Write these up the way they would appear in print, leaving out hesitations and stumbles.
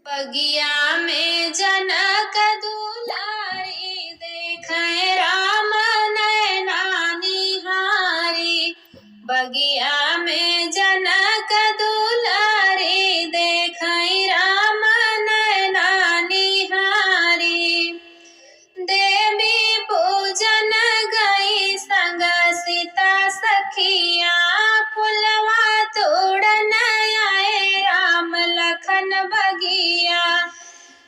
बगिया में जनक दुलारी देखे राम नैना निहारी। बगिया में जनक दुलारी देखे राम नैना निहारी। देवी पूजन गई संग सीता सखिया फुलवा तोड़न आए राम लखन बगिया।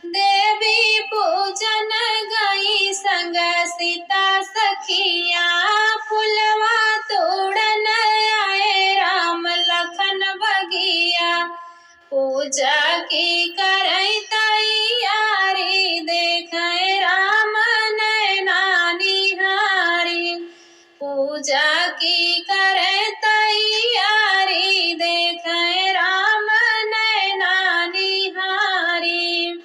देवी पूजन गई संग सीता सखिया फुलवा तोड़न आए राम लखन बगिया। पूजा की करई तैयारी देखे राम नैना निहारी। पूजा की करे तैयारी देखे राम नैना निहारी।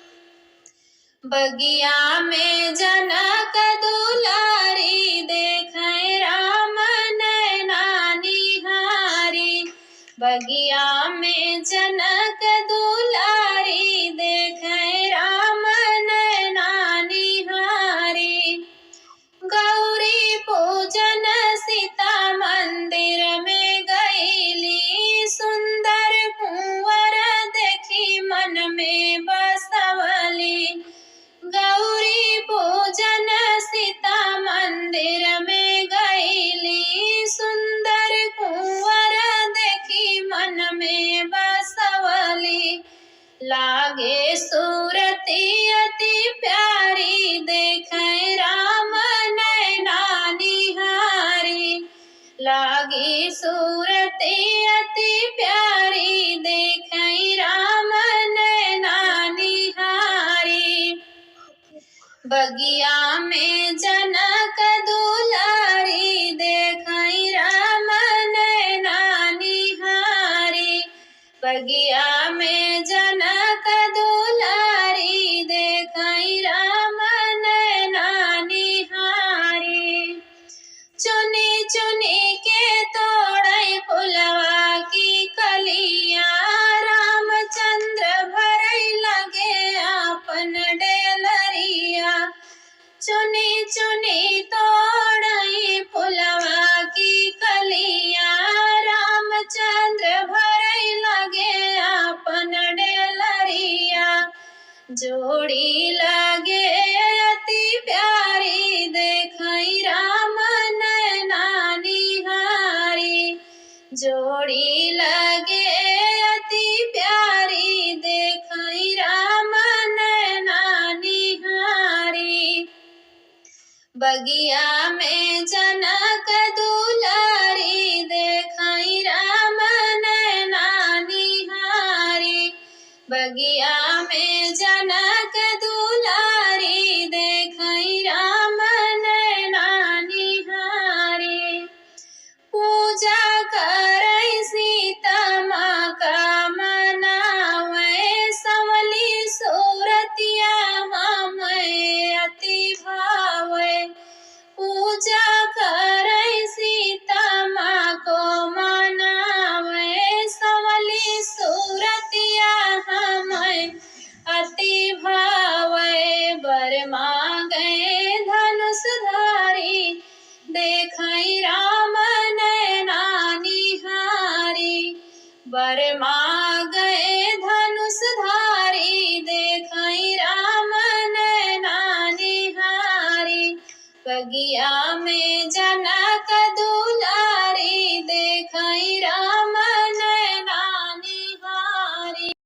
बगिया में जनक दुलारी देखे राम नैना निहारी। बगिया में जनक दुलारी देखे राम नैना निहारी। गौरी पूजन सीता मंदिर में गईली सुंदर कुंवर देखी मन में बसवली। गौरी पूजन सीता मंदिर में गईली सुंदर कुंवर देखी मन में बसवली। लागे सूरती अति प्यारी देखे राम नैना निहारी। लागी सूरती अति प्यारी देखे राम नैना निहारी। बगिया में जनक दुलारी देखे राम नैना निहारी। बगिया में जनक दुलारी देखे राम नैना निहारी। चुनी चुनी के तोड़ै फुलवा की कलिया रामचंद्र भरई लगे आपन डेलरिया। चुनी चुनी तोड़ई फुलवा की कलिया रामचंद्र भरई लगे आपन डेलरिया। जोड़ी लगे अति प्यारी देखे राम नैना निहारी। जोड़ी लगे अति प्यारी देखे राम नैना निहारी। बगिया में जनक दुलारी देखे राम नैना निहारी। बगिया में जनक दुलारी देखे राम नैना निहारी। पूजा करई सीता माँ का मनावे संवली सूरतिया हमें अति भावे। पूजा करई सीता माँ को मनावे संवली सूरतिया हमें अति भावे। बर मांगे धनुषधारी देखे राम नैना निहारी। बर मांगे धनुषधारी देखे राम नैना निहारी। बगिया में जनक दुलारी